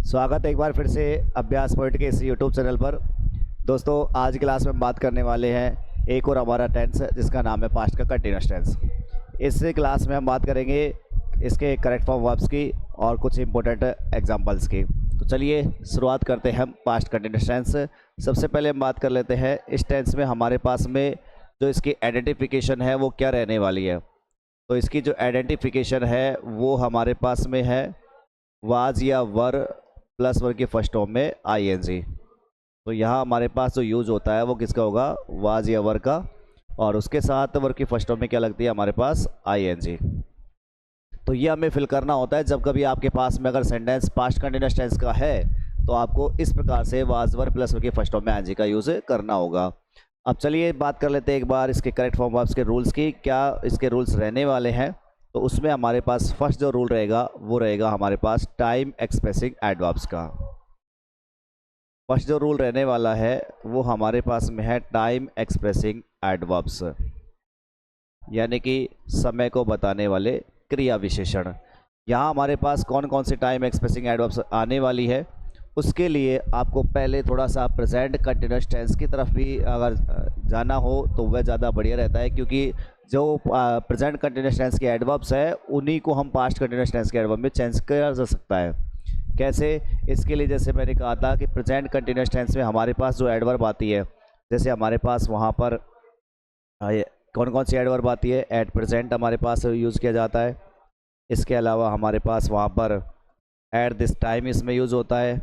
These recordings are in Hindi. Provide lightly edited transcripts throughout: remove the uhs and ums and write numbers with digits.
स्वागत है एक बार फिर से अभ्यास पॉइंट के इस यूट्यूब चैनल पर। दोस्तों, आज की क्लास में हम बात करने वाले हैं एक और हमारा टेंस जिसका नाम है पास्ट का कंटिन्यूस टेंस। इस क्लास में हम बात करेंगे इसके करेक्ट फॉर्म वर्ब्स की और कुछ इंपॉर्टेंट एग्जांपल्स की। तो चलिए शुरुआत करते हैं हम पास्ट कंटिन्यूस टेंस। सबसे पहले हम बात कर लेते हैं इस टेंस में हमारे पास में जो इसकी आइडेंटिफिकेशन है वो क्या रहने वाली है। तो इसकी जो आइडेंटिफिकेशन है वो हमारे पास में है वाज या वर प्लस वर्ग की फर्स्ट फॉर्म में आईएनजी। तो यहाँ हमारे पास जो यूज होता है वो किसका होगा, वाज या वर का, और उसके साथ वर्ग की फर्स्ट फॉर्म में क्या लगती है हमारे पास, आईएनजी। तो ये हमें फिल करना होता है जब कभी आपके पास में अगर सेंटेंस पास्ट कंटिन्यूअस टेंस का है तो आपको इस प्रकार से वाज वर प्लस वर्ग की फर्स्ट फॉर्म में आईएनजी का यूज करना होगा। अब चलिए बात कर लेते हैं एक बार इसके करेक्ट फॉर्म वर्ब्स के रूल्स की, क्या इसके रूल्स रहने वाले हैं। तो उसमें हमारे पास फर्स्ट जो रूल रहेगा वो रहेगा हमारे पास टाइम एक्सप्रेसिंग एडवर्ब्स का। फर्स्ट जो रूल रहने वाला है वो हमारे पास में है टाइम एक्सप्रेसिंग एडवर्ब्स, यानी कि समय को बताने वाले क्रिया विशेषण। यहाँ हमारे पास कौन कौन सी टाइम एक्सप्रेसिंग एडवर्ब्स आने वाली है, उसके लिए आपको पहले थोड़ा सा प्रेजेंट कंटिन्यूअस टेंस की तरफ भी अगर जाना हो तो वह ज़्यादा बढ़िया रहता है, क्योंकि जो प्रेजेंट कंटिन्यूअस टेंस के एडवर्ब्स है उन्हीं को हम पास्ट कंटिन्यूअस टेंस के एडवर्ब में चेंज किया जा सकता है। कैसे? इसके लिए जैसे मैंने कहा था कि प्रेजेंट कंटिन्यूअस टेंस में हमारे पास जो एडवर्ब आती है, जैसे हमारे पास वहाँ पर कौन कौन सी एडवर्ब आती है, एट प्रेजेंट हमारे पास यूज़ किया जाता है। इसके अलावा हमारे पास वहाँ पर एट दिस टाइम इसमें यूज़ होता है।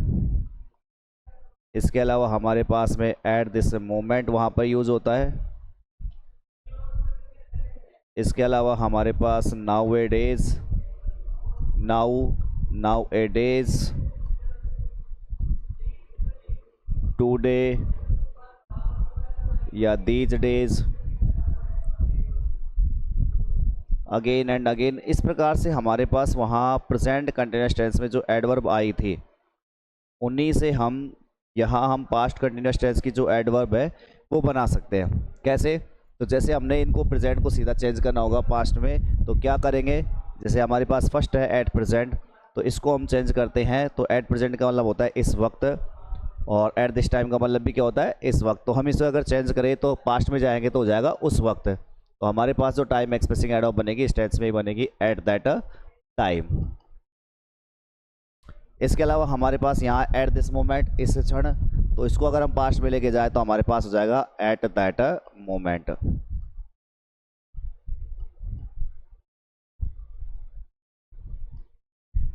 इसके अलावा हमारे पास में एट दिस मोमेंट वहाँ पर यूज़ होता है। इसके अलावा हमारे पास नाउ ए डेज, नाउ ए डेज, टुडे या these days, again and again. इस प्रकार से हमारे पास वहाँ प्रेजेंट कंटिन्यूअस टेंस में जो एडवर्ब आई थी उन्हीं से हम यहाँ हम पास्ट कंटिन्यूअस टेंस की जो एडवर्ब है वो बना सकते हैं। कैसे? तो जैसे हमने इनको प्रेजेंट को सीधा चेंज करना होगा पास्ट में, तो क्या करेंगे, जैसे हमारे पास फर्स्ट है एट प्रेजेंट, तो इसको हम चेंज करते हैं। तो एट प्रेजेंट का मतलब होता है इस वक्त, और एट दिस टाइम का मतलब भी क्या होता है, इस वक्त। तो हम इसे अगर चेंज करें तो पास्ट में जाएंगे तो हो जाएगा उस वक्त। तो हमारे पास जो टाइम एक्सप्रेसिंग एडवर्ब बनेगी इस टेंस में ही बनेगी, एट दैट टाइम। इसके अलावा हमारे पास यहाँ एट दिस मोमेंट, इस क्षण, तो इसको अगर हम पास्ट में लेके जाए तो हमारे पास हो जाएगा एट दैट मोमेंट।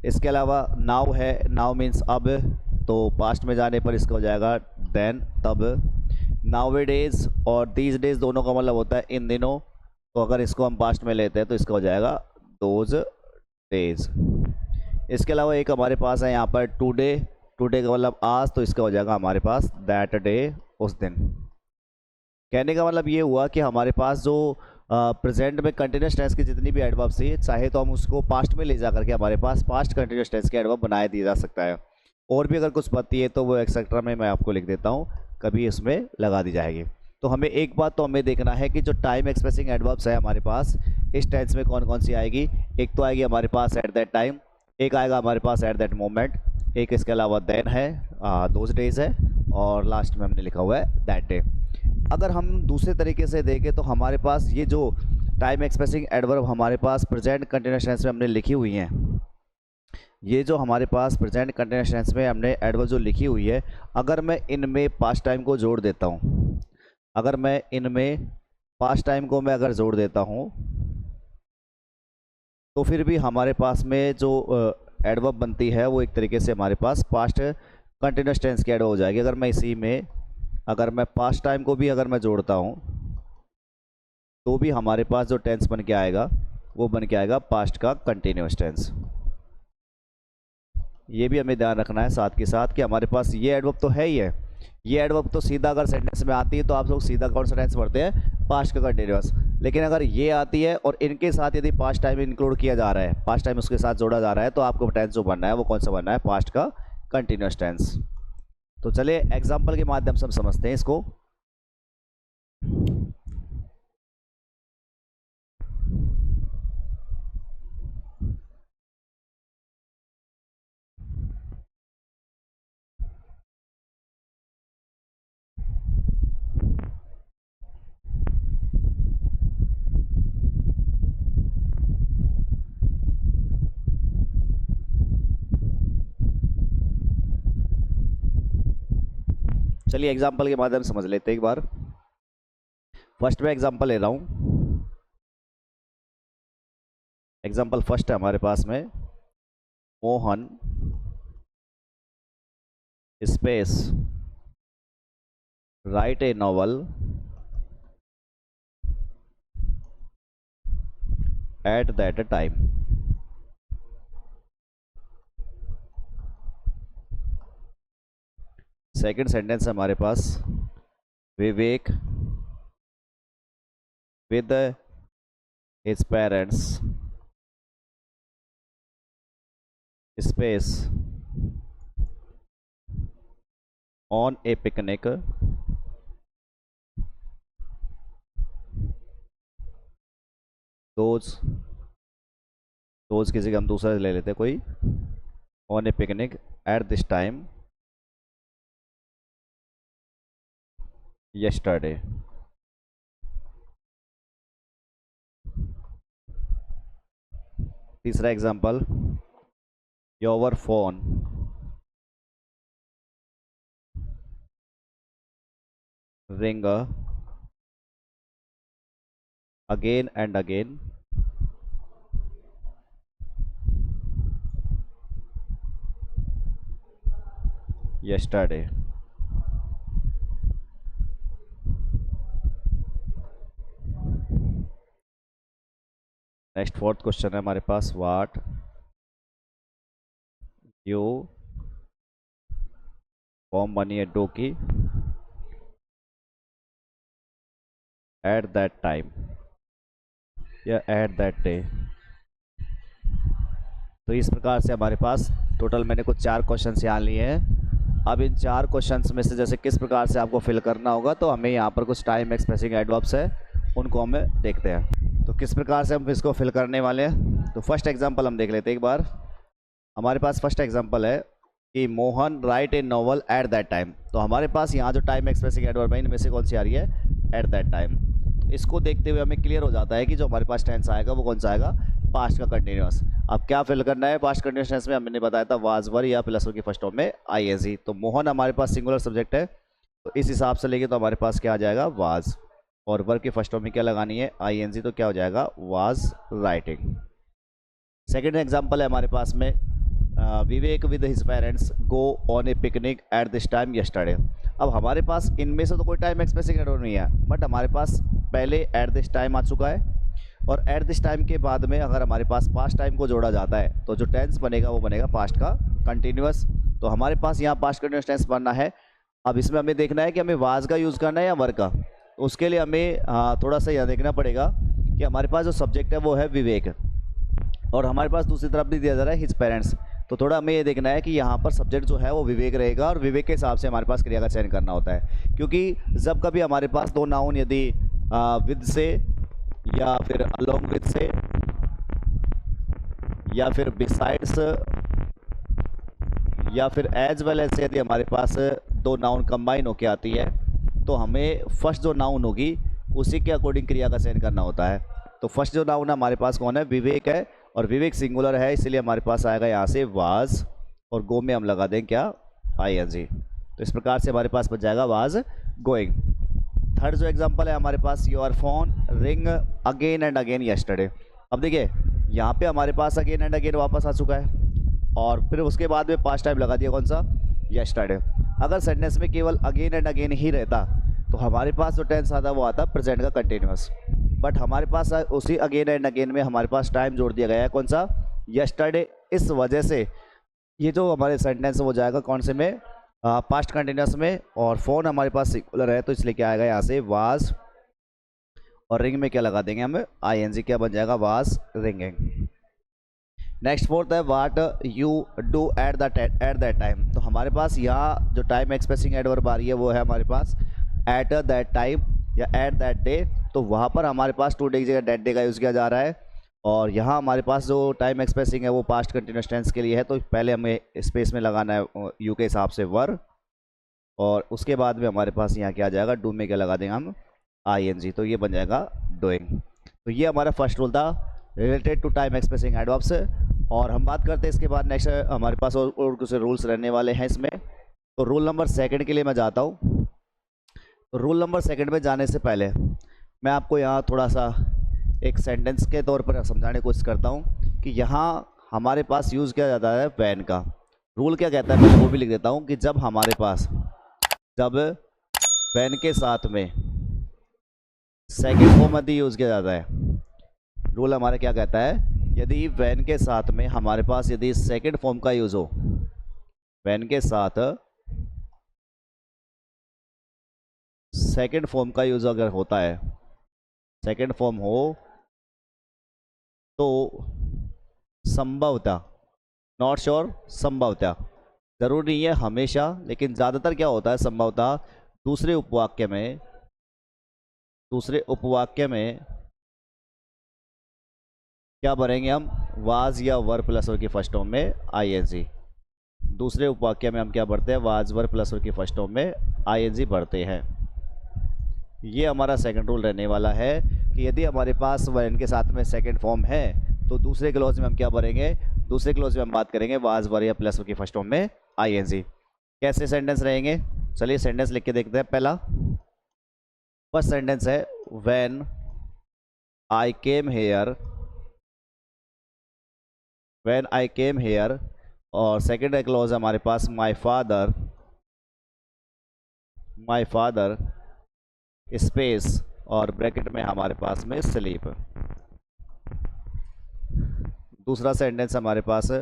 इसके अलावा नाउ है, नाउ मीन्स अब, तो पास्ट में जाने पर इसका हो जाएगा देन, तब। नाउ ए डेज और दीज डेज दोनों का मतलब होता है इन दिनों, तो अगर इसको हम पास्ट में लेते हैं तो इसका हो जाएगा दोज डेज। इसके अलावा एक हमारे पास है यहाँ पर टुडे, टुडे का मतलब आज, तो इसका हो जाएगा हमारे पास दैट डे, उस दिन। कहने का मतलब ये हुआ कि हमारे पास जो प्रेजेंट में कंटिन्यूस टेंस की जितनी भी एडवर्ब्स थी, चाहे तो हम उसको पास्ट में ले जा करके हमारे पास पास्ट कंटिन्यूस टेंस के एडवर्ब बनाए दिया जा सकता है। और भी अगर कुछ पत्ती है तो वो एक्सेट्रा में मैं आपको लिख देता हूँ, कभी इसमें लगा दी जाएगी। तो हमें एक बात तो हमें देखना है कि जो टाइम एक्सप्रेसिंग एडवर्ब्स है हमारे पास इस टेंस में कौन कौन सी आएगी। एक तो आएगी हमारे पास एट दैट टाइम, एक आएगा हमारे पास एट दैट मोमेंट, एक इसके अलावा देन है, दोज डेज है, और लास्ट में हमने लिखा हुआ है दैट डे। अगर हम दूसरे तरीके से देखें तो हमारे पास ये जो टाइम एक्सप्रेसिंग एडवर्ब हमारे पास प्रेजेंट कंटिन्यूअस टेंस में हमने लिखी हुई हैं, ये जो हमारे पास प्रेजेंट कंटिन्यूअस टेंस में हमने एडवर्ब जो लिखी हुई है, अगर मैं इनमें पास्ट टाइम को जोड़ देता हूँ, अगर मैं इनमें पास्ट टाइम को मैं अगर जोड़ देता हूँ तो फिर भी हमारे पास में जो एडवर्ब बनती है वो एक तरीके से हमारे पास पास्ट कंटिन्यूअस टेंस की एडवर्ब हो जाएगी। अगर मैं इसी में अगर मैं पास्ट टाइम को भी अगर मैं जोड़ता हूँ तो भी हमारे पास जो टेंस बन के आएगा वो बन के आएगा पास्ट का कंटिन्यूअस टेंस। ये भी हमें ध्यान रखना है साथ के साथ कि हमारे पास ये एडवर्ब तो है ही है, ये एडवर्ब तो सीधा अगर सेंटेंस में आती है तो आप लोग सीधा कौन सा टेंस पढ़ते हैं, पास्ट का कंटिन्यूअस। लेकिन अगर ये आती है और इनके साथ यदि पास्ट टाइम इंक्लूड किया जा रहा है, पास्ट टाइम उसके साथ जोड़ा जा रहा है, तो आपको टेंस जो बनना है वो कौन सा बनना है, पास्ट का कंटिन्यूअस टेंस। तो चलिए एग्जाम्पल के माध्यम से हम समझते हैं इसको। चलिए एग्जाम्पल के माध्यम से समझ लेते हैं एक बार। फर्स्ट में एग्जाम्पल ले रहा हूँ। एग्जाम्पल फर्स्ट है हमारे पास में, Mohan space right A novel eight that time. Second sentence है हमारे पास, विवेक with his parents space on a picnic those किसी का हम दूसरा ले लेते कोई, on a picnic at this time yesterday। तीसरा example, your phone ring again and again yesterday। Next fourth question है हमारे पास, what you form money do की एट दैट टाइम या एट दैट डे। तो इस प्रकार से हमारे पास टोटल मैंने कुछ 4 क्वेश्चन यहाँ लिए हैं। अब इन 4 क्वेश्चंस में से जैसे किस प्रकार से आपको फिल करना होगा, तो हमें यहाँ पर कुछ टाइम एक्सप्रेसिंग एडवर्ब्स है, उनको हमें देखते हैं। तो किस प्रकार से हम इसको फिल करने वाले हैं, तो फर्स्ट एग्जांपल हम देख लेते हैं एक बार। हमारे पास फर्स्ट एग्जांपल है कि Mohan right A novel eight that time. तो हमारे पास यहाँ जो टाइम एक्सप्रेसिंग एडवर्ब है इनमें से कौन सी आ रही है, एट दैट टाइम। तो इसको देखते हुए हमें क्लियर हो जाता है कि जो हमारे पास टेंस आएगा वो कौन सा आएगा, पास्ट का कंटिन्यूअस। अब क्या फिल करना है, पास्ट कंटिन्यूअस टेंस में हमने बताया था वाज वर या प्लस की फर्स्ट फॉर्म में आईएनजी। तो मोहन हमारे पास सिंगुलर सब्जेक्ट है, तो इस हिसाब से लेंगे तो हमारे पास क्या आ जाएगा, वाज, और वर की फर्स्ट फॉर्म में क्या लगानी है, आईएनजी, तो क्या हो जाएगा, वाज राइटिंग। सेकेंड एग्जाम्पल है हमारे पास में, Vivek with his parents go on a picnic at this time yesterday. अब हमारे पास इनमें से तो कोई टाइम एक्सप्रेसिंग एडवर्ब नहीं है, बट हमारे पास पहले एट दिस टाइम आ चुका है, और एट दिस टाइम के बाद में अगर हमारे पास पास्ट टाइम को जोड़ा जाता है तो जो टेंस बनेगा वो बनेगा पास्ट का कंटिन्यूअस। तो हमारे पास यहाँ पास्ट कंटिन्यूअस टेंस बनना है। अब इसमें हमें देखना है कि हमें वाज का यूज़ करना है या वर का। उसके लिए हमें थोड़ा सा यह देखना पड़ेगा कि हमारे पास जो सब्जेक्ट है वो है विवेक, और हमारे पास दूसरी तरफ भी दिया जा रहा है हिज पेरेंट्स। तो थोड़ा हमें ये देखना है कि यहाँ पर सब्जेक्ट जो है वो विवेक रहेगा, और विवेक के हिसाब से हमारे पास क्रिया का चयन करना होता है। क्योंकि जब कभी हमारे पास दो नाउन यदि विद से या फिर अलोंग विद से या फिर बिसाइड्स या फिर एज वेल एज से यदि हमारे पास दो नाउन कंबाइन होके आती है, तो हमें फर्स्ट जो नाउन होगी उसी के अकॉर्डिंग क्रिया का चयन करना होता है। तो फर्स्ट जो नाउन हमारे पास कौन है, विवेक है, और विवेक सिंगुलर है, इसलिए हमारे पास आएगा यहाँ से वाज, और गो में हम लगा दें क्या, आईएनजी। तो इस प्रकार से हमारे पास बच जाएगा वाज गोइंग। थर्ड जो एग्जांपल है हमारे पास, your phone ring again and again yesterday. अब देखिए यहाँ पे हमारे पास अगेन एंड अगेन वापस आ चुका है, और फिर उसके बाद में पास्ट टाइम लगा दिया कौन सा, यस्टरडे। अगर सेंटेंस में केवल अगेन एंड अगेन ही रहता तो हमारे पास जो टेंस आता वो आता प्रेजेंट का कंटिन्यूअस, बट हमारे पास उसी अगेन एंड अगेन में हमारे पास टाइम जोड़ दिया गया है कौन सा, यस्टरडे। इस वजह से ये जो हमारे सेंटेंस वो जाएगा कौन से में, पास्ट कंटिन्यूअस में, और फोन हमारे पास सिंगुलर है तो इसलिए क्या आएगा यहाँ से वाज, और रिंग में क्या लगा देंगे हम, आईएनजी, क्या बन जाएगा, वाज रिंगिंग। नेक्स्ट फोर्थ है, what you do at that time. तो हमारे पास यहाँ जो टाइम एक्सप्रेसिंग एडवर्ब आ रही है वो है हमारे पास एट दैट टाइम या एट दैट डे। तो वहाँ पर हमारे पास टू डे की जगह दैट डे का यूज़ किया जा रहा है, और यहाँ हमारे पास जो टाइम एक्सप्रेसिंग है वो पास्ट कंटिन्यूअस टेंस के लिए है। तो पहले हमें स्पेस में लगाना है यू के हिसाब से वर, और उसके बाद में हमारे पास यहाँ क्या आ जाएगा, डू में क्या लगा देंगे हम, आईएनजी, तो ये बन जाएगा डूइंग। तो ये हमारा फर्स्ट रूल था related to time expressing adverbs. और हम बात करते हैं इसके बाद नेक्स्ट हमारे पास और कुछ रूल्स रहने वाले हैं इसमें। तो रूल नंबर सेकंड के लिए मैं जाता हूँ। रूल नंबर सेकंड में जाने से पहले मैं आपको यहाँ थोड़ा सा एक सेंटेंस के तौर पर समझाने की कोशिश करता हूँ कि यहाँ हमारे पास यूज़ किया जाता है वैन का। रूल क्या कहता है मैं वो भी लिख देता हूँ कि जब हमारे पास वैन के साथ में सेकंड फॉर्म यदि यूज़ किया जाता है, रूल हमारा क्या कहता है, यदि वैन के साथ में हमारे पास यदि सेकंड फॉर्म का यूज़ हो, वैन के साथ सेकंड फॉर्म का यूज़ अगर होता है, सेकंड फॉर्म हो तो संभवतः, नॉट श्योर, संभवतः, ज़रूरी नहीं है हमेशा, लेकिन ज़्यादातर क्या होता है संभवतः दूसरे उपवाक्य में क्या भरेंगे हम, वाज या वर प्लस वर की फर्स्ट फॉर्म में आईएनजी। दूसरे उपवाक्य में हम क्या भरते हैं, वाज वर प्लस वर की फर्स्ट फॉर्म में आईएनजी भरते हैं। ये हमारा सेकंड रूल रहने वाला है कि यदि हमारे पास वैन के साथ में सेकंड फॉर्म है तो दूसरे क्लॉज में हम क्या भरेंगे, दूसरे क्लॉज में हम बात करेंगे वाज वर या प्लस वर की फर्स्ट फॉर्म में आईएनजी। कैसे सेंटेंस रहेंगे, चलिए सेंटेंस लिख के देखते हैं। पहला फर्स्ट सेंटेंस है when I came hair, when I came hair, और सेकंड क्लॉज हमारे पास माय फादर स्पेस और ब्रैकेट में हमारे पास में स्लीप। दूसरा सेंटेंस हमारे पास है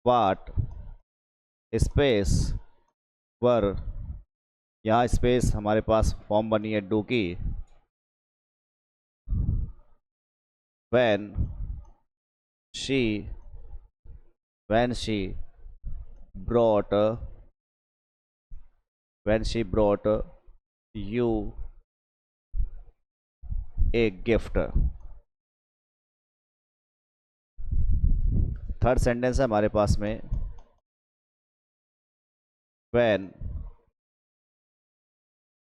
वाट स्पेस वर, यहाँ स्पेस हमारे पास फॉर्म बनी है डू की, when she brought U a gift. Third sentence है हमारे पास में when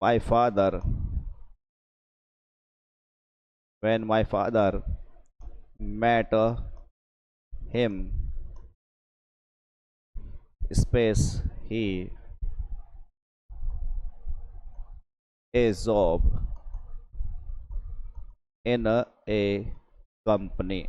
my father met him space he a job in a company।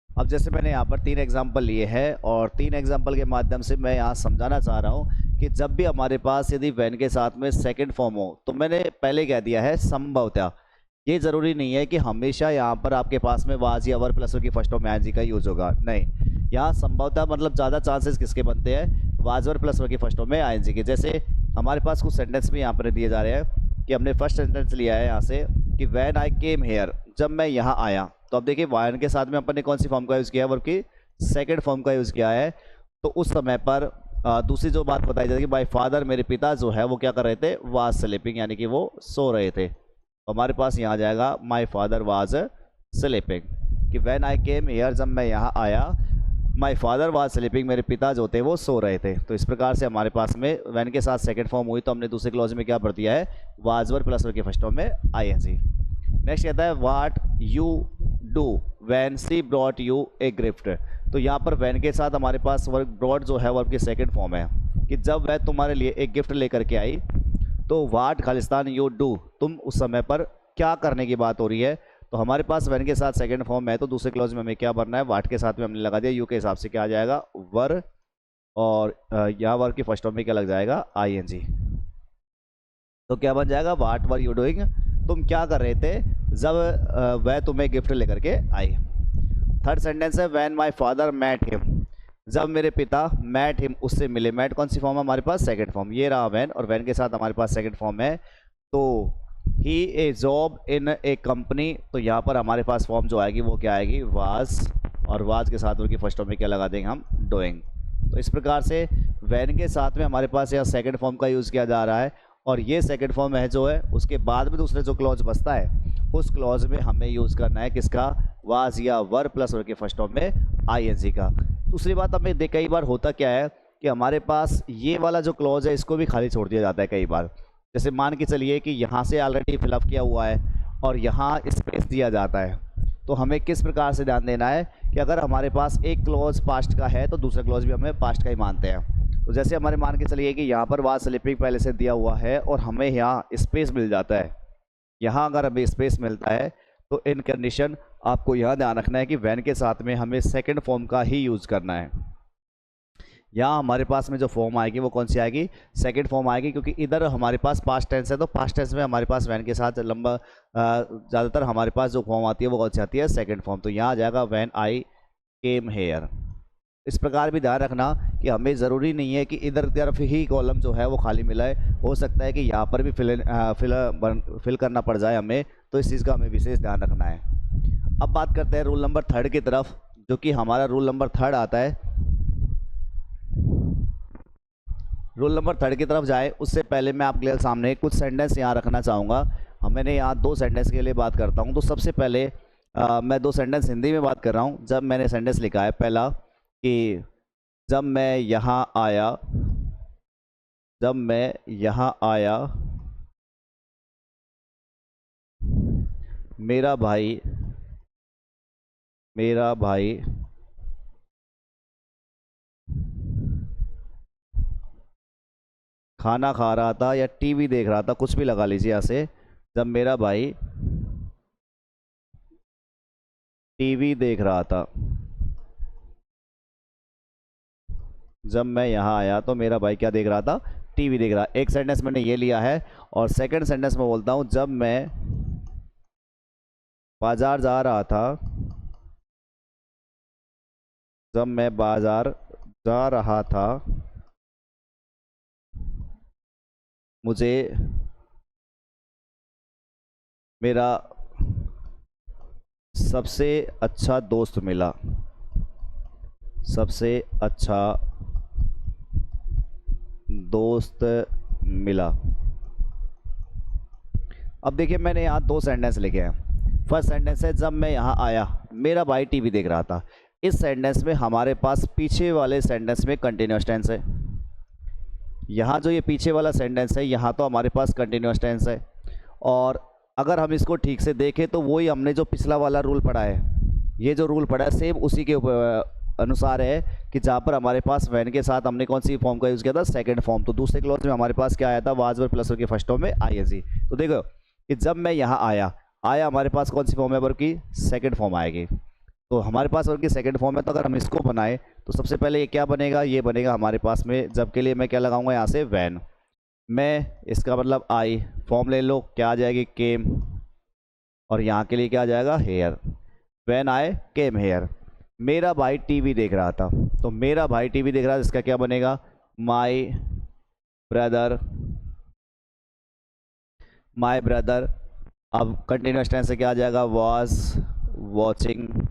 अब जैसे मैंने यहाँ पर 3 एग्जाम्पल लिए हैं और 3 एग्जाम्पल के माध्यम से मैं यहाँ समझाना चाह रहा हूँ कि जब भी हमारे पास यदि वैन के साथ में सेकंड फॉर्म हो तो मैंने पहले कह दिया है संभवतः, ये ज़रूरी नहीं है कि हमेशा यहाँ पर आपके पास में वाज या वर प्लस वर की फर्स्ट फॉर्म में आईएनजी का यूज़ होगा, नहीं, यहाँ संभवतः मतलब ज़्यादा चांसेस किसके बनते हैं, वाज वर प्लस वर की फर्स्ट फॉर्म में आईएनजी के। जैसे हमारे पास कुछ सेंटेंस भी यहाँ पर दिए जा रहे हैं कि हमने फर्स्ट सेंटेंस लिया है यहाँ से कि व्हेन आई केम हेयर, जब मैं यहाँ आया, तो अब देखिए वायन के साथ में अपन ने कौन सी फॉर्म का यूज़ किया है, वर्ब की सेकंड फॉर्म का यूज़ किया है। तो उस समय पर दूसरी जो बात बताई जाती है कि माय फादर, मेरे पिता जो है वो क्या कर रहे थे, वाज स्लीपिंग, यानी कि वो सो रहे थे। तो हमारे पास यहाँ आ जाएगा माय फादर वाज स्लीपिंग, कि व्हेन आई केम हियर, जब मैं यहाँ आया, माय फादर वाज स्लीपिंग, मेरे पिता जो थे वो सो रहे थे। तो इस प्रकार से हमारे पास में व्हेन के साथ सेकंड फॉर्म हुई तो हमने दूसरे क्लॉज में क्या भर दिया है, वाज वर प्लस वर की फर्स्ट फॉर्म में आईएनजी। नेक्स्ट कहता है what you do when she brought U a gift. तो यहाँ पर व्हेन के साथ हमारे पास वर्ब ब्रॉट जो है वर्ब की सेकंड फॉर्म है कि जब वह तुम्हारे लिए एक गिफ्ट लेकर के आई, तो व्हाट खालिस्तान यू डू, तुम उस समय पर क्या करने की बात हो रही है। तो हमारे पास व्हेन के साथ सेकंड फॉर्म है तो दूसरे क्लॉज में हमें क्या भरना है, व्हाट के साथ में हमने लगा दिया यू के हिसाब से क्या आ जाएगा, वर, और यहाँ वर्ब की फर्स्ट फॉर्म में क्या लग जाएगा, आईएनजी। तो क्या बन जाएगा, व्हाट वर यू डूइंग, तुम क्या कर रहे थे जब वह तुम्हें गिफ्ट लेकर के आई। थर्ड सेंटेंस है when my father met him, जब मेरे पिता मैट हिम, उससे मिले। मैट कौन सी फॉर्म है हमारे पास, सेकंड फॉर्म, ये रहा व्हेन, और व्हेन के साथ हमारे पास सेकंड फॉर्म है। तो ही ए जॉब इन ए कंपनी, तो यहाँ पर हमारे पास फॉर्म जो आएगी वो क्या आएगी, वाज, और वाज के साथ उनकी फर्स्ट फॉर्म में क्या लगा देंगे हम, डूइंग। तो इस प्रकार से व्हेन के साथ में हमारे पास यहाँ सेकंड फॉर्म का यूज़ किया जा रहा है, और ये सेकंड फॉर्म है जो है उसके बाद में दूसरे जो क्लॉज बचता है उस क्लॉज में हमें यूज़ करना है किसका, वाज या वर प्लस वर के फर्स्ट फॉर्म में आईएनजी का। दूसरी बात हमें कई बार होता क्या है कि हमारे पास ये वाला जो क्लॉज है इसको भी खाली छोड़ दिया जाता है कई बार। जैसे मान के चलिए कि यहाँ से ऑलरेडी फिलअप किया हुआ है और यहाँ स्पेस दिया जाता है, तो हमें किस प्रकार से ध्यान देना है कि अगर हमारे पास एक क्लॉज पास्ट का है तो दूसरा क्लॉज भी हमें पास्ट का ही मानते हैं। तो तो जैसे हमारे मान के चलिए कि यहाँ पर वाज स्लीपिंग पहले से दिया हुआ है और हमें यहाँ स्पेस मिल जाता है, यहाँ अगर हमें स्पेस मिलता है तो इन कंडीशन आपको यहाँ ध्यान रखना है कि वैन के साथ में हमें सेकंड फॉर्म का ही यूज़ करना है। यहाँ हमारे पास में जो फॉर्म आएगी वो कौन सी आएगी, सेकंड फॉर्म आएगी, क्योंकि इधर हमारे पास पास्ट टेंस है, तो पास्ट टेंस में हमारे पास वैन के साथ लंबा ज़्यादातर हमारे पास जो फॉर्म आती है वो कौन सी आती है, सेकंड फॉर्म। तो यहाँ आ जाएगा वैन आई केम हेयर। इस प्रकार भी ध्यान रखना कि हमें ज़रूरी नहीं है कि इधर तरफ ही कॉलम जो है वो खाली मिला है, हो सकता है कि यहाँ पर भी फिल करना पड़ जाए हमें, तो इस चीज़ का हमें विशेष ध्यान रखना है। अब बात करते हैं रूल नंबर 3 की तरफ, जो कि हमारा रूल नंबर 3 आता है। रूल नंबर 3 की तरफ जाए उससे पहले मैं आपके सामने कुछ सेंटेंस यहाँ रखना चाहूँगा। मैंने यहाँ 2 सेंटेंस के लिए बात करता हूँ। तो सबसे पहले मैं 2 सेंटेंस हिंदी में बात कर रहा हूँ। जब मैंने सेंटेंस लिखा है पहला कि जब मैं यहाँ आया, जब मैं यहाँ आया मेरा भाई खाना खा रहा था या टीवी देख रहा था, कुछ भी लगा लीजिए यहाँ से। जब मेरा भाई टीवी देख रहा था, जब मैं यहाँ आया तो मेरा भाई क्या देख रहा था, टीवी देख रहा। एक सेंटेंस मैंने ये लिया है। और सेकंड सेंटेंस में बोलता हूँ जब मैं बाजार जा रहा था, जब मैं बाजार जा रहा था मुझे मेरा सबसे अच्छा दोस्त मिला, सबसे अच्छा दोस्त मिला। अब देखिए मैंने यहाँ 2 सेंटेंस लिखे हैं। फर्स्ट सेंटेंस है जब मैं यहाँ आया मेरा भाई टीवी देख रहा था। इस सेंटेंस में हमारे पास पीछे वाले सेंटेंस में कंटिन्यूअस टेंस है। यहाँ जो ये पीछे वाला सेंटेंस है यहाँ तो हमारे पास कंटिन्यूअस टेंस है। और अगर हम इसको ठीक से देखें तो वही हमने जो पिछला वाला रूल पढ़ा है, ये जो रूल पढ़ा है सेम उसी के अनुसार है कि जहाँ पर हमारे पास वैन के साथ हमने कौन सी फॉर्म का यूज़ किया था, सेकंड फॉर्म। तो दूसरे क्लॉज में हमारे पास क्या आया था, वाज वर्ब प्लस वर्ब के फर्स्ट फॉर्म में आईएनजी। तो देखो कि जब मैं यहाँ आया, आया हमारे पास कौन सी फॉर्म है, वर्ब की सेकंड फॉर्म आएगी। तो हमारे पास वर्ब की सेकंड फॉर्म है, तो अगर हम इसको बनाएं तो सबसे पहले ये क्या बनेगा, ये बनेगा हमारे पास में जब के लिए मैं क्या लगाऊंगा यहाँ से वैन। मैं इसका मतलब आई, फॉर्म ले लो क्या आ जाएगी केम, और यहाँ के लिए क्या आ जाएगा here. When I came here. मेरा भाई टीवी देख रहा था, तो मेरा भाई टीवी देख रहा था इसका क्या बनेगा, माई ब्रदर, माई ब्रदर। अब कंटिन्यूअस टेंस से क्या आ जाएगा, वाज वॉचिंग,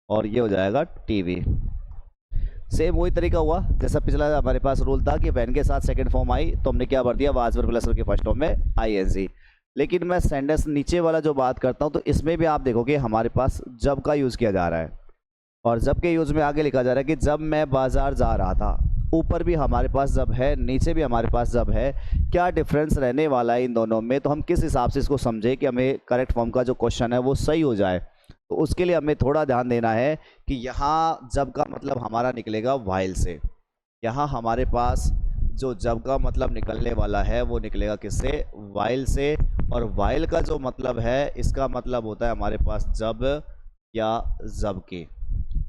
और ये हो जाएगा टीवी। सेम वही तरीका हुआ जैसा पिछला हमारे पास रूल था कि वैन के साथ सेकंड फॉर्म आई तो हमने क्या भर दिया, वाज वर्ब प्लस वर्ब के फर्स्ट फॉर्म में आईएनजी। लेकिन मैं सेंटेंस नीचे वाला जो बात करता हूँ तो इसमें भी आप देखोगे हमारे पास जब का यूज़ किया जा रहा है, और जब के यूज़ में आगे लिखा जा रहा है कि जब मैं बाजार जा रहा था। ऊपर भी हमारे पास जब है, नीचे भी हमारे पास जब है। क्या डिफरेंस रहने वाला है इन दोनों में, तो हम किस हिसाब से इसको समझें कि हमें करेक्ट फॉर्म का जो क्वेश्चन है वो सही हो जाए। तो उसके लिए हमें थोड़ा ध्यान देना है कि यहाँ जब का मतलब हमारा निकलेगा वाइल से। यहाँ हमारे पास जो जब का मतलब निकलने वाला है वो निकलेगा किससे, वाइल से। और वाइल का जो मतलब है इसका मतलब होता है हमारे पास जब या जब के।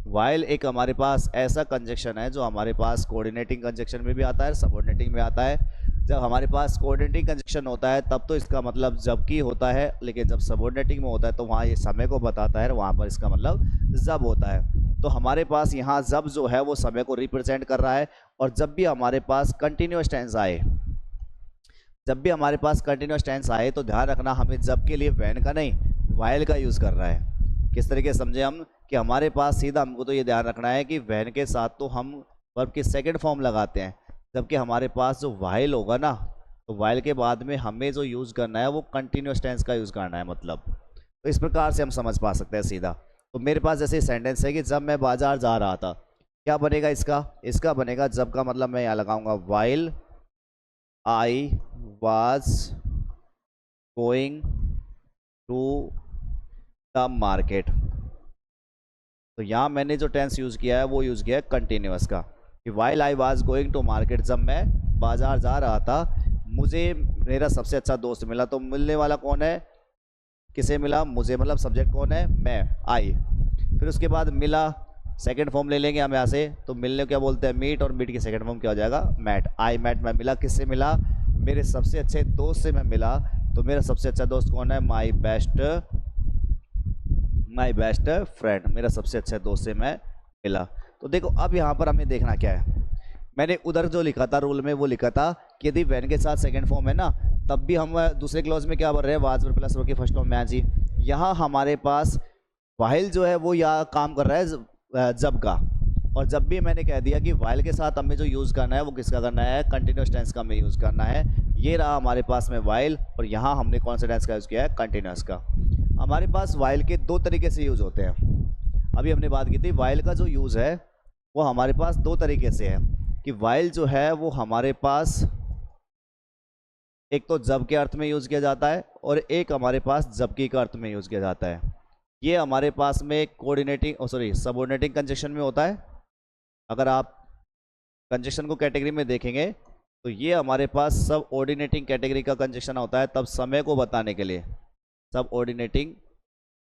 वाइल एक हमारे पास ऐसा कंजक्शन है जो हमारे पास कोऑर्डिनेटिंग कंजक्शन में भी आता है, सबऑर्डिनेटिंग में आता है। जब हमारे पास कोऑर्डिनेटिंग कंजक्शन होता है तब तो इसका मतलब जबकि होता है, लेकिन जब सबऑर्डिनेटिंग में होता है तो वहाँ ये समय को बताता है, वहाँ पर इसका मतलब जब होता है। तो हमारे पास यहाँ जब जो है वो समय को रिप्रेजेंट कर रहा है। और जब भी हमारे पास कंटिन्यूअस टेंस आए, जब भी हमारे पास कंटिन्यूअस टेंस आए तो ध्यान रखना हमें जब के लिए वैन का नहीं वाइल का यूज़ कर रहा है। किस तरीके से समझे हम कि हमारे पास सीधा हमको तो ये ध्यान रखना है कि वैन के साथ तो हम वर्ब की सेकंड फॉर्म लगाते हैं, जबकि हमारे पास जो वाइल होगा ना तो वाइल के बाद में हमें जो यूज़ करना है वो कंटिन्यूअस टेंस का यूज़ करना है मतलब। तो इस प्रकार से हम समझ पा सकते हैं सीधा। तो मेरे पास जैसे सेंटेंस है कि जब मैं बाजार जा रहा था, क्या बनेगा इसका, इसका बनेगा जब का मतलब मैं यहाँ लगाऊंगा while I was going to the market. तो यहाँ मैंने जो टेंस यूज़ किया है वो यूज़ किया है कंटिन्यूअस का। कि while I was going to market, जब मैं बाजार जा रहा था मुझे मेरा सबसे अच्छा दोस्त मिला। तो मिलने वाला कौन है, किसे मिला, मुझे, मतलब सब्जेक्ट कौन है, मैं, आई। फिर उसके बाद मिला, सेकंड फॉर्म ले लेंगे हम यहाँ से, तो मिलने को क्या बोलते हैं, मीट, और मीट की सेकंड फॉर्म क्या हो जाएगा, मैट। आई मैट, मैं मिला, किससे मिला, मेरे सबसे अच्छे दोस्त से मैं मिला। तो मेरा सबसे अच्छा दोस्त कौन है, माई बेस्ट फ्रेंड, मेरा सबसे अच्छा दोस्त से मैं मिला। तो देखो अब यहाँ पर हमें देखना क्या है, मैंने उधर जो लिखा था रूल में वो लिखा था कि यदि वैन के साथ सेकंड फॉर्म है ना, तब भी हम दूसरे क्लॉज में क्या भर रहे हैं, वाज वर्ब प्लस वर्ब की फर्स्ट फॉर्म में जी। यहाँ हमारे पास वाइल जो है वो यहाँ काम कर रहा है जब का, और जब भी मैंने कह दिया कि वाइल के साथ हमें जो यूज़ करना है वो किसका करना है, कंटिन्यूस टेंस का हमें यूज़ करना है। ये रहा हमारे पास में वाइल, और यहाँ हमने कौन सा टेंस का यूज़ किया है, कंटिन्यूस का। हमारे पास वाइल के दो तरीके से यूज़ होते हैं। अभी हमने बात की थी वाइल का जो यूज़ है वो हमारे पास दो तरीके से है, कि वाइल जो है वो हमारे पास एक तो जब के अर्थ में यूज़ किया जाता है, और एक हमारे पास जबकि का अर्थ में यूज़ किया जाता है। ये हमारे पास में कोऑर्डिनेटिंग सबऑर्डिनेटिंग कंजक्शन में होता है। अगर आप कंजक्शन को कैटेगरी में देखेंगे तो ये हमारे पास सब ऑर्डिनेटिंग कैटेगरी का कंजक्शन होता है, तब समय को बताने के लिए। सब ऑर्डिनेटिंग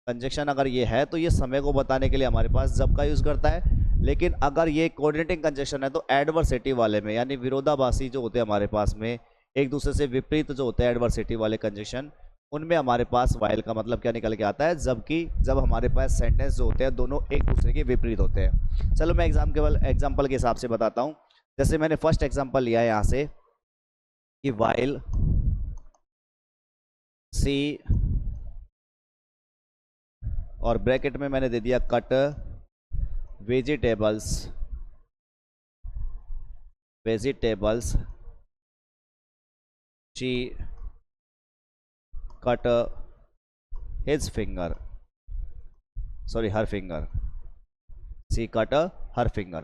कंजक्शन अगर ये है तो ये समय को बताने के लिए हमारे पास जब का यूज़ करता है। लेकिन अगर ये कोऑर्डिनेटिंग कंजक्शन है तो एडवर्सेटिव वाले में, यानी विरोधाभासी जो होते हैं हमारे पास में, एक दूसरे से विपरीत जो होते हैं एडवर्सेटिव वाले कंजक्शन, उनमें हमारे पास वाइल का मतलब क्या निकल के आता है, जबकि जब हमारे पास सेंटेंस जो होते हैं दोनों एक दूसरे के विपरीत होते हैं। चलो मैं एग्जाम्पल के हिसाब से बताता हूँ। जैसे मैंने फर्स्ट एग्जाम्पल लिया है यहाँ से कि वाइल सी, और ब्रैकेट में मैंने दे दिया cut vegetables she cut his finger, her finger, she cut her finger.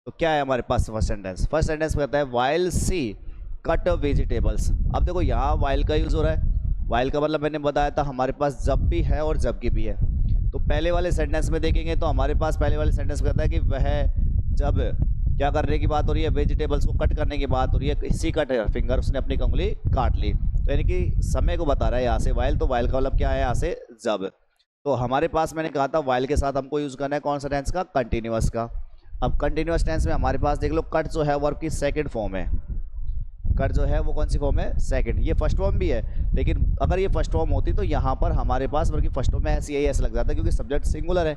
तो क्या है हमारे पास फर्स्ट सेंटेंस कहता है वाइल सी कट वेजिटेबल्स। अब देखो यहाँ वाइल का यूज हो रहा है। वाइल का मतलब मैंने बताया था हमारे पास जब भी है और जबकि भी है। तो पहले वाले सेंटेंस में देखेंगे तो हमारे पास पहले वाले सेंटेंस कहता है कि वह जब क्या करने की बात हो रही है, वेजिटेबल्स को कट करने की बात हो रही है, सी कट फिंगर, उसने अपनी कंगली काट ली। तो यानी कि समय को बता रहा है यहाँ से वाइल। तो वाइल का मतलब क्या है यहाँ से जब। तो हमारे पास मैंने कहा था वाइल के साथ हमको यूज़ करना है कौन सा टेंस का, कंटिन्यूअस का। अब कंटिन्यूअस टेंस में हमारे पास देख लो कट जो है वर्ब की सेकंड फॉर्म है। कट जो है वो कौन सी फॉर्म है, सेकंड। ये फर्स्ट फॉर्म भी है, लेकिन अगर ये फर्स्ट फॉर्म होती तो यहाँ पर हमारे पास वर्ब की फर्स्ट फॉर्म में ऐसे लग जाता क्योंकि सब्जेक्ट सिंगुलर है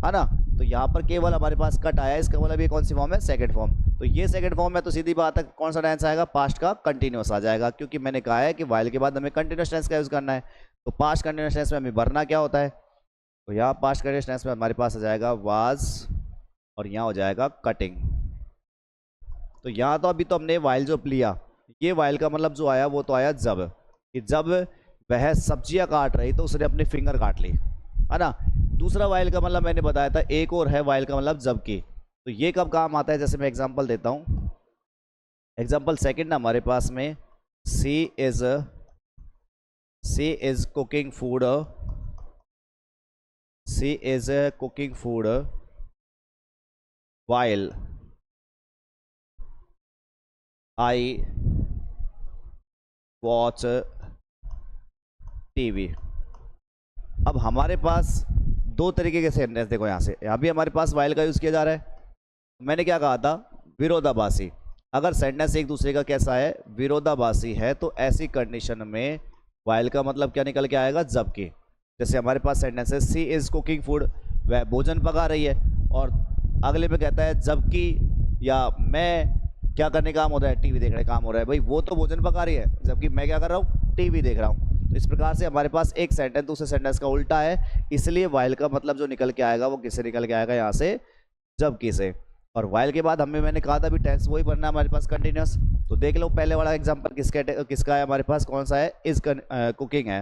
ना। तो यहाँ पर केवल हमारे पास कट आया, इसका मतलब ये कौन सी फॉर्म है, सेकंड फॉर्म। तो ये सेकंड फॉर्म है तो सीधी बात है कौन सा टेंस आएगा, पास्ट का कंटिन्यूअस आ जाएगा, क्योंकि मैंने कहा है कि वाइल के बाद हमें कंटिन्यूअस टेंस का यूज़ करना है। तो पास्ट कंटिन्यूअस टेंस में हमें भरना क्या होता है, तो यहाँ पास्ट कंटिन्यूअस टेंस में हमारे पास आ जाएगा वाज, और यहाँ हो जाएगा कटिंग। तो यहाँ तो अभी तो हमने वाइल जो लिया, ये वाइल का मतलब जो आया वो तो आया जब, कि जब वह सब्जियां काट रही तो उसने अपनी फिंगर काट ली, है ना। दूसरा वाइल का मतलब मैंने बताया था, एक और है वाइल का मतलब जबकि। तो ये कब काम आता है, जैसे मैं एग्जांपल देता हूँ। एग्जांपल सेकंड हमारे पास में she is cooking food while I watch TV. अब हमारे पास दो तरीके के सेंटेंस देखो, यहाँ से यहाँ भी हमारे पास वाइल का यूज़ किया जा रहा है। मैंने क्या कहा था, विरोधाभासी। अगर सेंटेंस एक दूसरे का कैसा है, विरोधाभासी है, तो ऐसी कंडीशन में वाइल का मतलब क्या निकल के आएगा, जबकि। जैसे हमारे पास सेंटेंस है सी इज कुकिंग फूड, वह भोजन पका रही है, और अगले पे कहता है जबकि, या मैं क्या करने का काम हो रहा है, टीवी देखने का काम हो रहा है। भाई वो तो भोजन पका रही है, जबकि मैं क्या कर रहा हूँ, टीवी देख रहा हूँ। तो इस प्रकार से हमारे पास एक सेंटेंस दूसरे सेंटेंस का उल्टा है, इसलिए वाइल का मतलब जो निकल के आएगा वो किससे निकल के आएगा, यहाँ से जबकि से। और वाइल के बाद मैंने कहा था भी टेंस वही बनना है हमारे पास, कंटिन्यूअस। तो देख लो पहले वाला एग्जांपल किसका है हमारे पास, कौन सा है, इज कुकिंग है।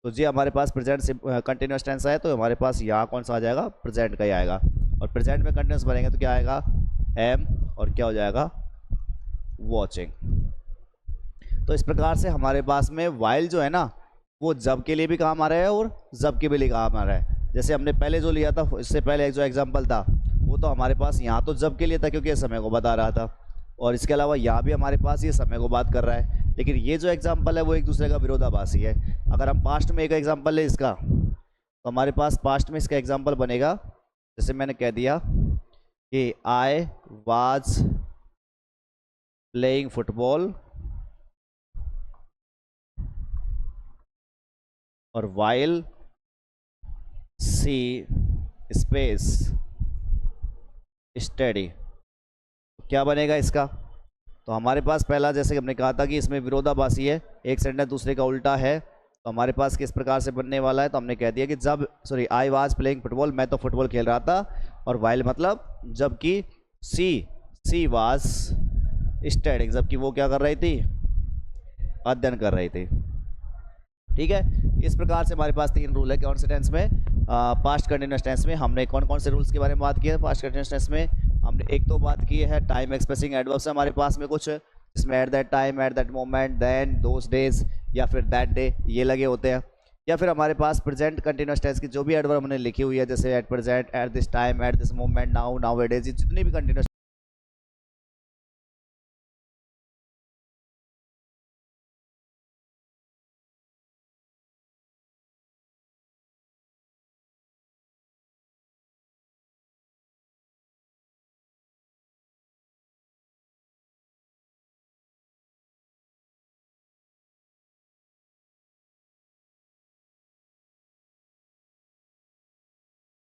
तो जी हमारे पास प्रेजेंट कंटिन्यूअस टेंस है, तो हमारे पास यहाँ कौन सा आ जाएगा, प्रेजेंट का ही आएगा। और प्रेजेंट में कंटिन्यूअस बनेंगे तो क्या आएगा, एम, और क्या हो जाएगा, वॉचिंग। तो इस प्रकार से हमारे पास में वाइल जो है ना वो जब के लिए भी काम आ रहा है और जब के भी लिए काम आ रहा है। जैसे हमने पहले जो लिया था, इससे पहले जो एग्जांपल था वो तो हमारे पास यहाँ तो जब के लिए था क्योंकि ये समय को बता रहा था, और इसके अलावा यहाँ भी हमारे पास ये समय को बात कर रहा है। लेकिन ये जो एग्जाम्पल है वो एक दूसरे का विरोधाभासी है। अगर हम पास्ट में एक एग्जाम्पल ले इसका, तो हमारे पास पास्ट में इसका एग्जाम्पल बनेगा, जैसे मैंने कह दिया कि आई वाज प्लेइंग फुटबॉल और वाइल सी स्पेस स्टडी, क्या बनेगा इसका? तो हमारे पास पहला, जैसे हमने कहा था कि इसमें विरोधाभासी है, एक सेंटेंस दूसरे का उल्टा है, तो हमारे पास किस प्रकार से बनने वाला है? तो हमने कह दिया कि जब आई वाज प्लेइंग फुटबॉल, मैं तो फुटबॉल खेल रहा था, और वाइल मतलब जबकि, सी वाज स्टडिंग, जबकि वो क्या कर रही थी? अध्ययन कर रही थी। ठीक है, इस प्रकार से हमारे पास 3 रूल है कौन से टेंस में? पास्ट कंटिन्यूअस टेंस में। हमने कौन कौन से रूल्स के बारे में बात की है पास्ट कंटिन्यूअस टेंस में? हमने एक तो बात की है टाइम एक्सप्रेसिंग एडवर्ब्स है हमारे पास में कुछ, जिसमें at that time, at that moment, then, those days या फिर दैट डे, ये लगे होते हैं। या फिर हमारे पास प्रेजेंट कंटिन्यूअस टेंस की जो भी एडवर्ब हमने लिखी हुई है, जैसे at present, eight this time, at this moment, now, now it is, जितनी भी कंटिन्यूअस